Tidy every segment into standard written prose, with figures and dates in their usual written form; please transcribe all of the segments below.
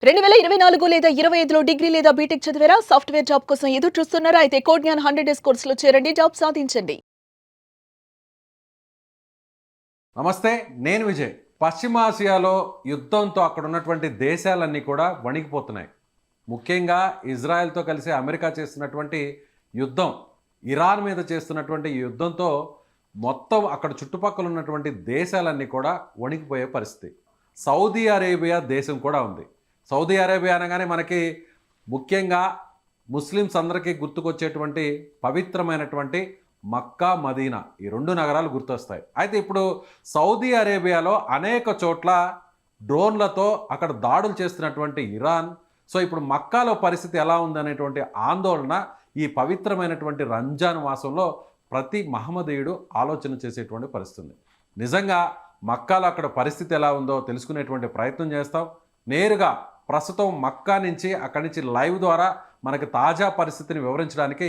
2024 లేదా 25లో డిగ్రీ లేదా బీటెక్ చదివారా? సాఫ్ట్‌వేర్ జాబ్ కోసం ఎదురు చూస్తున్నారా? అయితే కోడ్ జ్ఞాన్ 100 డేస్ కోర్సులో చేరండి. జాబ్ సాధించండి. నమస్తే, నేను విజయ్. పశ్చిమాసియాలో యుద్ధంతో అక్కడ ఉన్నటువంటి దేశాలన్నీ కూడా వణికిపోతున్నాయి. ముఖ్యంగా ఇజ్రాయెల్తో కలిసి అమెరికా చేస్తున్నటువంటి యుద్ధం, ఇరాన్ మీద చేస్తున్నటువంటి యుద్ధంతో మొత్తం అక్కడ చుట్టుపక్కల ఉన్నటువంటి దేశాలన్నీ కూడా వణికిపోయే పరిస్థితి. సౌదీ అరేబియా దేశం కూడా ఉంది. సౌదీ అరేబియా అనగానే మనకి ముఖ్యంగా ముస్లిమ్స్ అందరికీ గుర్తుకొచ్చేటువంటి పవిత్రమైనటువంటి మక్కా, మదీనా, ఈ రెండు నగరాలు గుర్తొస్తాయి. అయితే ఇప్పుడు సౌదీ అరేబియాలో అనేక చోట్ల డ్రోన్లతో అక్కడ దాడులు చేస్తున్నటువంటి ఇరాన్, సో ఇప్పుడు మక్కాలో పరిస్థితి ఎలా ఉందనేటువంటి ఆందోళన ఈ పవిత్రమైనటువంటి రంజాన్ మాసంలో ప్రతి మహమ్మదీయుడు ఆలోచన చేసేటువంటి పరిస్థితి. నిజంగా మక్కాలో అక్కడ పరిస్థితి ఎలా ఉందో తెలుసుకునేటువంటి ప్రయత్నం చేస్తాం. నేరుగా ప్రస్తుతం మక్కా నుంచి అక్కడి నుంచి లైవ్ ద్వారా మనకి తాజా పరిస్థితిని వివరించడానికి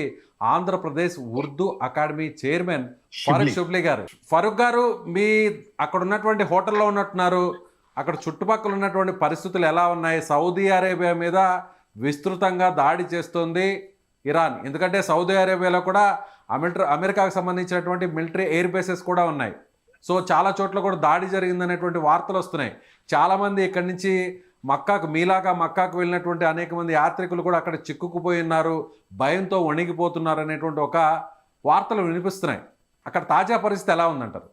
ఆంధ్రప్రదేశ్ ఉర్దూ అకాడమీ చైర్మన్ ఫరూక్ షుబ్లీ గారు. ఫరూక్ గారు, మీ అక్కడ ఉన్నటువంటి హోటల్లో ఉన్నట్టున్నారు. అక్కడ చుట్టుపక్కల ఉన్నటువంటి పరిస్థితులు ఎలా ఉన్నాయి? సౌదీ అరేబియా మీద విస్తృతంగా దాడి చేస్తుంది ఇరాన్. ఎందుకంటే సౌదీ అరేబియాలో కూడా అమెరికాకు సంబంధించినటువంటి మిలిటరీ ఎయిర్ బేసెస్ కూడా ఉన్నాయి. సో చాలా చోట్ల కూడా దాడి జరిగిందనేటువంటి వార్తలు వస్తున్నాయి. చాలామంది ఇక్కడి నుంచి మీలాగా మక్కాకు వెళ్ళినటువంటి అనేక మంది యాత్రికులు కూడా అక్కడ చిక్కుకుపోయి ఉన్నారు, భయంతో వణిగిపోతున్నారు అనేటువంటి ఒక వార్తలు వినిపిస్తున్నాయి. అక్కడ తాజా పరిస్థితి ఎలా ఉందంటారు?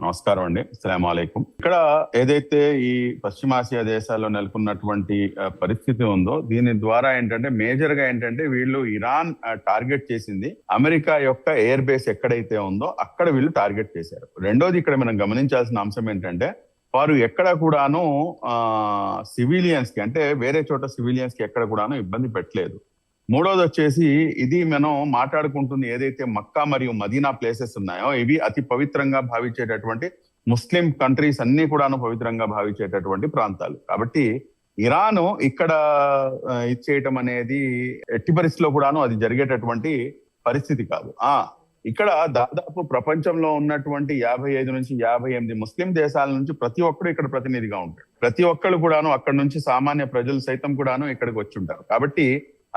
నమస్కారం అండి, అస్సలాము అలైకుం. ఇక్కడ ఏదైతే ఈ పశ్చిమాసియా దేశాల్లో నెలకొన్నటువంటి పరిస్థితి ఉందో, దీని ద్వారా ఏంటంటే మేజర్ గా ఏంటంటే వీళ్ళు ఇరాన్ టార్గెట్ చేసింది అమెరికా యొక్క ఎయిర్ బేస్ ఎక్కడైతే ఉందో అక్కడ వీళ్ళు టార్గెట్ చేశారు. రెండోది ఇక్కడ మనం గమనించాల్సిన అంశం ఏంటంటే వారు ఎక్కడ కూడాను సివిలియన్స్ కి, అంటే వేరే చోట సివిలియన్స్ కి ఎక్కడ కూడాను ఇబ్బంది పెట్టలేదు. మూడోది వచ్చేసి, ఇది మనం మాట్లాడుకుంటుంది ఏదైతే మక్కా మరియు మదీనా ప్లేసెస్ ఉన్నాయో ఇవి అతి పవిత్రంగా భావించేటటువంటి ముస్లిం కంట్రీస్ అన్ని కూడాను పవిత్రంగా భావించేటటువంటి ప్రాంతాలు. కాబట్టి ఇరాన్ ఇక్కడ ఇచ్చేయటం అనేది ఎట్టి పరిస్థితిలో కూడాను అది జరిగేటటువంటి పరిస్థితి కాదు. ఇక్కడ దాదాపు ప్రపంచంలో ఉన్నటువంటి 55 నుంచి 58 ముస్లిం దేశాల నుంచి ప్రతి ఒక్కరు ఇక్కడ ప్రతినిధిగా ఉంటారు. ప్రతి ఒక్కరు కూడాను అక్కడ నుంచి సామాన్య ప్రజలు సైతం కూడాను ఇక్కడికి వచ్చి ఉంటారు. కాబట్టి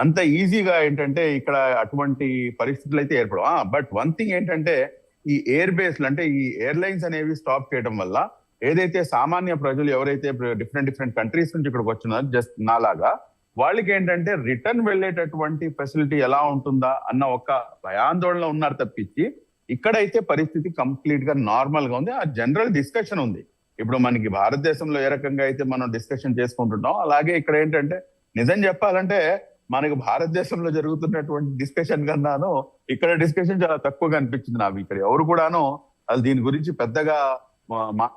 అంత ఈజీగా ఏంటంటే ఇక్కడ అటువంటి పరిస్థితులు అయితే ఏర్పడవు. బట్ వన్ థింగ్ ఏంటంటే ఈ ఎయిర్ బేస్లు, అంటే ఈ ఎయిర్లైన్స్ అనేవి స్టాప్ చేయడం వల్ల ఏదైతే సామాన్య ప్రజలు ఎవరైతే డిఫరెంట్ కంట్రీస్ నుంచి ఇక్కడికి వచ్చినారో, జస్ట్ నాలాగా వాళ్ళకి ఏంటంటే రిటర్న్ వెళ్ళేటటువంటి ఫెసిలిటీ ఎలా ఉంటుందా అన్న ఒక భయాందోళన ఉన్నారు తప్పించి ఇక్కడైతే పరిస్థితి కంప్లీట్ గా నార్మల్ గా ఉంది. ఆ జనరల్ డిస్కషన్ ఉంది. ఇప్పుడు మనకి భారతదేశంలో ఏ రకంగా అయితే మనం డిస్కషన్ చేసుకుంటున్నాం, అలాగే ఇక్కడ ఏంటంటే నిజం చెప్పాలంటే మనకు భారతదేశంలో జరుగుతున్నటువంటి డిస్కషన్ కన్నాను ఇక్కడ డిస్కషన్ చాలా తక్కువగా అనిపించింది నాకు. ఇక్కడ ఎవరు కూడాను అది దీని గురించి పెద్దగా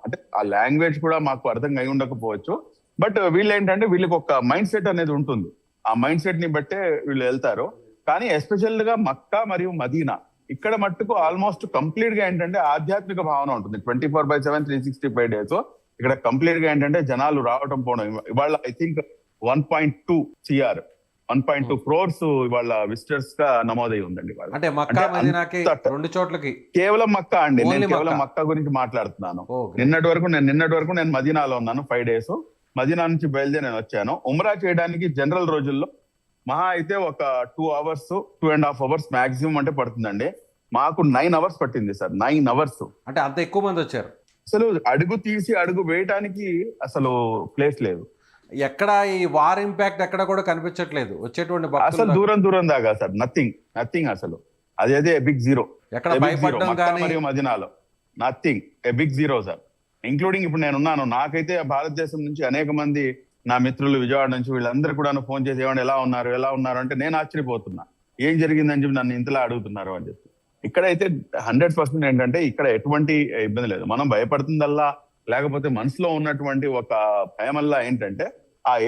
అంటే ఆ లాంగ్వేజ్ కూడా మాకు అర్థం అయి ఉండకపోవచ్చు. బట్ వీళ్ళు ఏంటంటే వీళ్ళకి ఒక మైండ్ సెట్ అనేది ఉంటుంది. ఆ మైండ్ సెట్ ని బట్టే వీళ్ళు వెళ్తారు. కానీ ఎస్పెషల్ గా మక్కా మరియు మదీనా ఇక్కడ మట్టుకు ఆల్మోస్ట్ కంప్లీట్ గా ఏంటంటే ఆధ్యాత్మిక భావన ఉంటుంది. 24/7 365 డేస్ ఇక్కడ కంప్లీట్ గా ఏంటంటే జనాలు రావటం పోవడం. ఇవాళ ఐ థింక్ 1.2 crores ఇవాళ విజిటర్స్ గా నమోదై ఉందండి. అంటే మక్కా మదీనాకి రెండు చోట్లకి కేవలం మక్కా అండి, నేను కేవలం మక్కా గురించి మాట్లాడుతున్నాను. నిన్నటి వరకు నేను మదీనాలో ఉన్నాను 5 days. మదీనా నుంచి బయలుదేరి నేను వచ్చాను. ఉమ్రా చేయడానికి జనరల్ రోజుల్లో మహా అయితే ఒక 2 hours 2.5 hours మాక్సిమం అంటే పడుతుందండి. మాకు 9 hours పట్టింది సార్. 9 hours. అంటే అంత ఎక్కువ మంది వచ్చారు. అసలు అడుగు వేయటానికి అసలు ప్లేస్ లేదు. ఎక్కడ ఈ వార్ ఇంపాక్ట్ ఎక్కడ కూడా కనిపించట్లేదు వచ్చేటువంటి అసలు దూరం దాకా సార్ నథింగ్ అసలు. అదే బిగ్ జీరో. ఎక్కడ భయపడడం కానీ మరియు మదీనాలో nothing, a big zero sir. Including ఇప్పుడు నేనున్నాను, నాకైతే భారతదేశం నుంచి అనేక మంది నా మిత్రులు విజయవాడ నుంచి వీళ్ళందరూ కూడా ఫోన్ చేసి ఏమంటే ఎలా ఉన్నారు అంటే నేను ఆశ్చర్యపోతున్నా, ఏం జరిగిందని చెప్పి నన్ను ఇంతలా అడుగుతున్నారు అని చెప్పి. ఇక్కడైతే 100% ఏంటంటే ఇక్కడ ఎటువంటి ఇబ్బంది లేదు. మనం భయపడుతుందల్లా లేకపోతే మనసులో ఉన్నటువంటి ఒక భయం వల్ల ఏంటంటే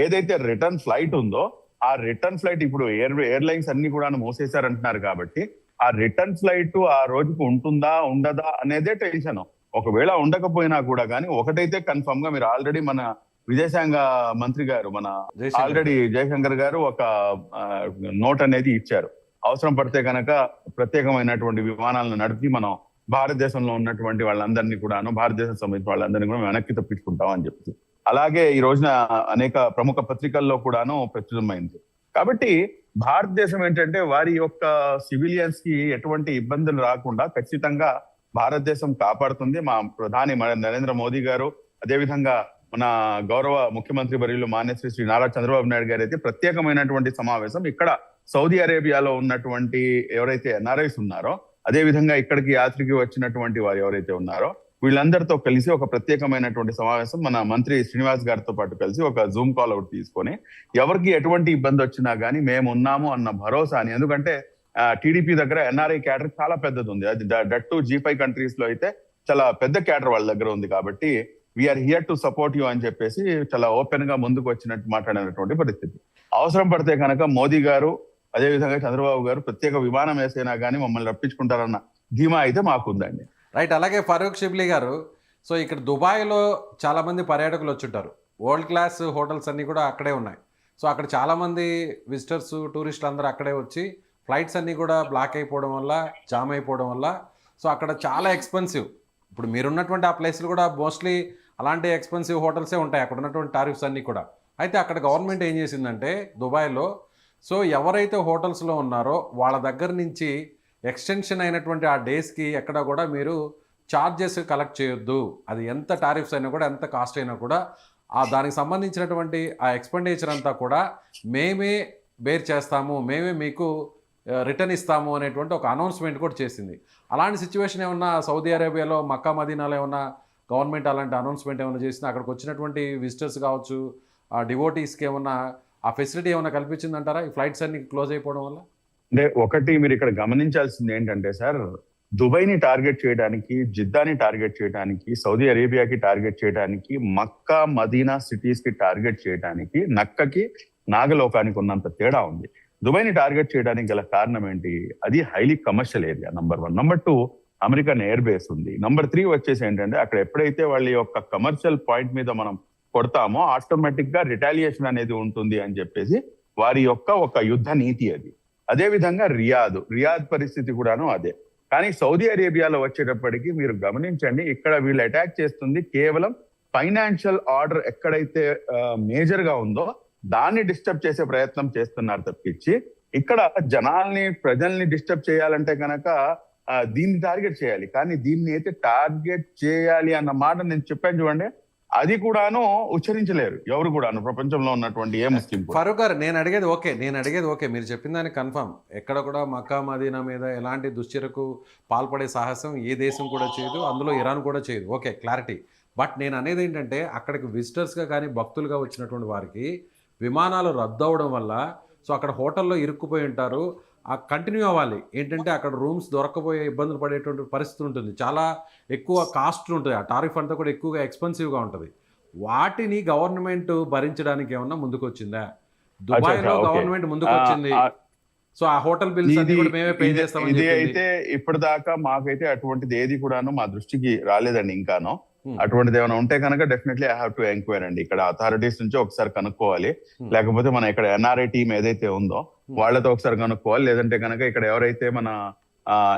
ఏదైతే రిటర్న్ ఫ్లైట్ ఉందో ఆ రిటర్న్ ఫ్లైట్ ఇప్పుడు ఎయిర్లైన్స్ అన్ని కూడా మూసేశారంటున్నారు. కాబట్టి ఆ రిటర్న్ ఫ్లైట్ ఆ రోజుకు ఉంటుందా ఉండదా అనేదే టెన్షన్. ఒకవేళ ఉండకపోయినా కూడా కానీ ఒకటైతే కన్ఫర్మ్ గా, మీరు ఆల్రెడీ మన విదేశాంగ మంత్రి గారు జయశంకర్ గారు ఒక నోట్ అనేది ఇచ్చారు. అవసరం పడితే కనుక ప్రత్యేకమైనటువంటి విమానాలను నడిపి మనం భారతదేశంలో ఉన్నటువంటి వాళ్ళందరినీ కూడాను, భారతదేశం సంబంధించిన వాళ్ళందరినీ కూడా వెనక్కి తప్పించుకుంటాం అని చెప్పి అలాగే ఈ రోజున అనేక ప్రముఖ పత్రికల్లో కూడాను ప్రచురమైంది. కాబట్టి భారతదేశం ఏంటంటే వారి యొక్క సివిలియన్స్ కి ఎటువంటి ఇబ్బందులు రాకుండా ఖచ్చితంగా భారతదేశం కాపాడుతుంది. మా ప్రధాని నరేంద్ర మోదీ గారు, అదేవిధంగా మన గౌరవ ముఖ్యమంత్రి వర్యులు మాన్యశ్రీ శ్రీ నారా చంద్రబాబు నాయుడు గారు అయితే ప్రత్యేకమైనటువంటి సమావేశం ఇక్కడ సౌదీ అరేబియాలో ఉన్నటువంటి ఎవరైతే ఎన్ఆర్ఐస్ ఉన్నారో, అదే విధంగా ఇక్కడికి యాత్రికి వచ్చినటువంటి వారు ఎవరైతే ఉన్నారో వీళ్ళందరితో కలిసి ఒక ప్రత్యేకమైనటువంటి సమావేశం మన మంత్రి శ్రీనివాస్ గారితో పాటు కలిసి ఒక జూమ్ కాల్ అవుట్ తీసుకొని ఎవరికి ఎటువంటి ఇబ్బంది వచ్చినా గానీ మేము ఉన్నాము అన్న భరోసాని, ఎందుకంటే టీడీపీ దగ్గర ఎన్ఆర్ఐ క్యాడర్ చాలా పెద్దది ఉంది. అది దట్ టు G5 కంట్రీస్ లో అయితే చాలా పెద్ద క్యాడర్ వాళ్ళ దగ్గర ఉంది. కాబట్టి we're here to support you అని చెప్పేసి చాలా ఓపెన్ గా ముందుకు వచ్చినట్టు మాట్లాడినటువంటి పరిస్థితి. అవసరం పడితే కనుక మోదీ గారు అదేవిధంగా చంద్రబాబు గారు ప్రత్యేక విమానం వేసైనా కానీ మమ్మల్ని రప్పించుకుంటారన్న ధీమా అయితే మాకుందండి. రైట్. అలాగే ఫరూక్ షిబ్లీ గారు, సో ఇక్కడ దుబాయ్లో చాలామంది పర్యాటకులు వచ్చుంటారు. వరల్డ్ క్లాస్ హోటల్స్ అన్నీ కూడా అక్కడే ఉన్నాయి. సో అక్కడ చాలామంది విజిటర్స్, టూరిస్టులు అందరూ అక్కడే వచ్చి ఫ్లైట్స్ అన్నీ కూడా బ్లాక్ అయిపోవడం వల్ల, జామ్ అయిపోవడం వల్ల, సో అక్కడ చాలా ఎక్స్పెన్సివ్. ఇప్పుడు మీరున్నటువంటి ఆ ప్లేస్లు కూడా మోస్ట్లీ అలాంటి ఎక్స్పెన్సివ్ హోటల్సే ఉంటాయి, అక్కడ ఉన్నటువంటి టారిఫ్స్ అన్నీ కూడా. అయితే అక్కడ గవర్నమెంట్ ఏం చేసిందంటే దుబాయ్లో, సో ఎవరైతే హోటల్స్లో ఉన్నారో వాళ్ళ దగ్గర నుంచి ఎక్స్టెన్షన్ అయినటువంటి ఆ డేస్కి ఎక్కడ కూడా మీరు ఛార్జెస్ కలెక్ట్ చేయొద్దు. అది ఎంత టారిఫ్స్ అయినా కూడా, ఎంత కాస్ట్ అయినా కూడా దానికి సంబంధించినటువంటి ఆ ఎక్స్పెండిచర్ అంతా కూడా మేమే బేర్ చేస్తాము, మేమే మీకు రిటర్న్ ఇస్తాము అనేటువంటి ఒక అనౌన్స్మెంట్ కూడా చేసింది. అలాంటి సిచ్యువేషన్ ఏమన్నా సౌదీ అరేబియాలో మక్కా మదీనాలో ఏమన్నా గవర్నమెంట్ అలాంటి అనౌన్స్మెంట్ ఏమైనా చేసింది? అక్కడికి వచ్చినటువంటి విజిటర్స్ కావచ్చు, ఆ డివోటీస్కి ఏమన్నా ఆ ఫెసిలిటీ ఏమైనా కల్పించిందంటారా ఈ ఫ్లైట్స్ అన్ని క్లోజ్ అయిపోవడం వల్ల? అంటే ఒకటి మీరు ఇక్కడ గమనించాల్సింది ఏంటంటే సార్, దుబాయ్ని టార్గెట్ చేయడానికి, జిద్దాని టార్గెట్ చేయడానికి, సౌదీ అరేబియాకి టార్గెట్ చేయడానికి, మక్కా మదీనా సిటీస్ కి టార్గెట్ చేయడానికి నక్కకి నాగలోకానికి ఉన్నంత తేడా ఉంది. దుబాయ్ని టార్గెట్ చేయడానికి గల కారణం ఏంటి? అది highly commercial area, number 1. Number 2, American air base ఉంది. నంబర్ 3 వచ్చేసి ఏంటంటే అక్కడ ఎప్పుడైతే వాళ్ళ యొక్క కమర్షియల్ పాయింట్ మీద మనం కొడతామో ఆటోమేటిక్ గా రిటాలియేషన్ అనేది ఉంటుంది అని చెప్పేసి వారి యొక్క ఒక యుద్ధ నీతి అది. అదే విధంగా రియాద్ పరిస్థితి కూడాను అదే. కానీ సౌదీ అరేబియాలో వచ్చేటప్పటికి మీరు గమనించండి, ఇక్కడ వీళ్ళు అటాక్ చేస్తుంది కేవలం ఫైనాన్షియల్ ఆర్డర్ ఎక్కడైతే మేజర్ గా ఉందో దాన్ని డిస్టర్బ్ చేసే ప్రయత్నం చేస్తున్నారు తప్పించి, ఇక్కడ ప్రజల్ని డిస్టర్బ్ చేయాలంటే కనుక దీన్ని టార్గెట్ చేయాలి. కానీ దీన్ని అయితే టార్గెట్ చేయాలి అన్న మాట నేను చెప్పాను చూడండి, అది కూడాను ఉచ్చరించలేరు ఎవరు కూడాను, ప్రపంచంలో ఉన్నటువంటి ఏ ముస్లిం. ఫరూక్ గారు, నేను అడిగేది ఓకే, మీరు చెప్పిన దానికి కన్ఫర్మ్. ఎక్కడ కూడా మక్కా మదీనా మీద ఎలాంటి దుశ్చర్యకు పాల్పడే సాహసం ఏ దేశం కూడా చేయదు, అందులో ఇరాన్ కూడా చేయదు. Okay, clarity. బట్ నేను అనేది ఏంటంటే అక్కడికి విజిటర్స్గా కానీ భక్తులుగా వచ్చినటువంటి వారికి విమానాలు రద్దు అవడం వల్ల, సో అక్కడ హోటల్లో ఇరుక్కుపోయి ఉంటారు, కంటిన్యూ అవ్వాలి. ఏంటంటే అక్కడ రూమ్స్ దొరకపోయే ఇబ్బందులు పడేటువంటి పరిస్థితి ఉంటుంది, చాలా ఎక్కువ కాస్ట్ ఉంటుంది, ఆ టారిఫ్ అంతా కూడా ఎక్కువగా ఎక్స్పెన్సివ్గా ఉంటుంది. వాటిని గవర్నమెంట్ భరించడానికి ఏమన్నా ముందుకు వచ్చిందా? దుబాయ్లో గవర్నమెంట్ ముందుకు వచ్చింది, సో ఆ హోటల్ బిల్స్ అన్ని కూడా మేమే పే చేస్తామని ఇది అయితే ఇప్పటిదాకా మాకైతే అటువంటిది ఏది కూడాను మా దృష్టికి రాలేదండి ఇంకాను. అటువంటిది ఏమైనా ఉంటే కనుక definitely I have to enquire అండి. ఇక్కడ అథారిటీస్ నుంచి ఒకసారి కనుక్కోవాలి, లేకపోతే మన ఇక్కడ ఎన్ఆర్ఐ టీం ఏదైతే ఉందో వాళ్ళతో ఒకసారి కనుక్కోవాలి, లేదంటే కనుక ఇక్కడ ఎవరైతే మన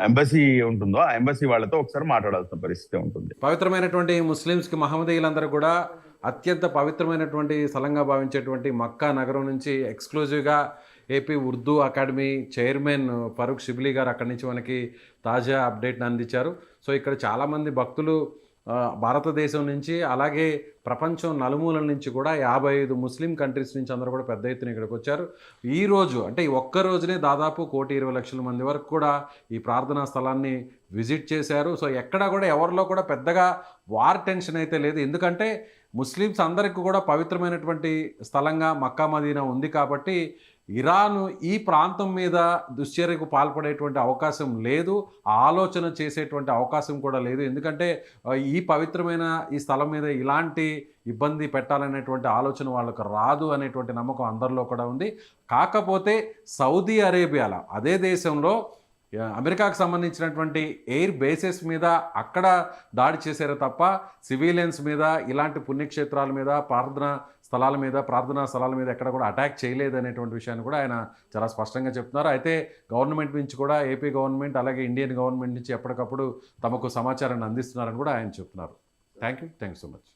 ఎంబసీ ఉంటుందో ఆ ఎంబసీ వాళ్ళతో ఒకసారి మాట్లాడాల్సిన పరిస్థితి ఉంటుంది. పవిత్రమైనటువంటి ముస్లిమ్స్ కి, మహమ్మదీయులందరూ కూడా అత్యంత పవిత్రమైనటువంటి స్థలంగా భావించేటువంటి మక్కా నగరం నుంచి ఎక్స్క్లూజివ్గా AP Urdu academy chairman Farooq Shibli గారు అక్కడి నుంచి మనకి తాజా అప్డేట్ని అందించారు. సో ఇక్కడ చాలామంది భక్తులు భారతదేశం నుంచి, అలాగే ప్రపంచం నలుమూలల నుంచి కూడా 55 ముస్లిం కంట్రీస్ నుంచి అందరూ కూడా పెద్ద ఎత్తున ఇక్కడికి వచ్చారు. ఈ రోజు అంటే ఈ ఒక్క రోజునే దాదాపు 1,20,00,000 మంది వరకు కూడా ఈ ప్రార్థనా స్థలాన్ని విజిట్ చేశారు. సో ఎక్కడా కూడా ఎవరిలో కూడా పెద్దగా వార్ టెన్షన్ అయితే లేదు, ఎందుకంటే ముస్లిమ్స్ అందరికీ కూడా పవిత్రమైనటువంటి స్థలంగా మక్కా మదీనా ఉంది కాబట్టి ఇరాను ఈ ప్రాంతం మీద దుశ్చర్యకు పాల్పడేటువంటి అవకాశం లేదు, ఆలోచన చేసేటువంటి అవకాశం కూడా లేదు. ఎందుకంటే ఈ పవిత్రమైన ఈ స్థలం మీద ఇలాంటి ఇబ్బంది పెట్టాలనేటువంటి ఆలోచన వాళ్ళకు రాదు అనేటువంటి నమ్మకం అందరిలో కూడా ఉంది. కాకపోతే సౌదీ అరేబియాలో, అదే దేశంలో అమెరికాకు సంబంధించినటువంటి ఎయిర్ బేసెస్ మీద అక్కడ దాడి చేశారు తప్ప సివిలియన్స్ మీద, ఇలాంటి పుణ్యక్షేత్రాల మీద, ప్రార్థనా స్థలాల మీద ఎక్కడ కూడా అటాక్ చేయలేదు అనేటువంటి విషయాన్ని కూడా ఆయన చాలా స్పష్టంగా చెప్తున్నారు. అయితే గవర్నమెంట్ నుంచి కూడా, ఏపీ గవర్నమెంట్ అలాగే ఇండియన్ గవర్నమెంట్ నుంచి ఎప్పటికప్పుడు తమకు సమాచారాన్ని అందిస్తున్నారని కూడా ఆయన చెప్తున్నారు. Thank you so much.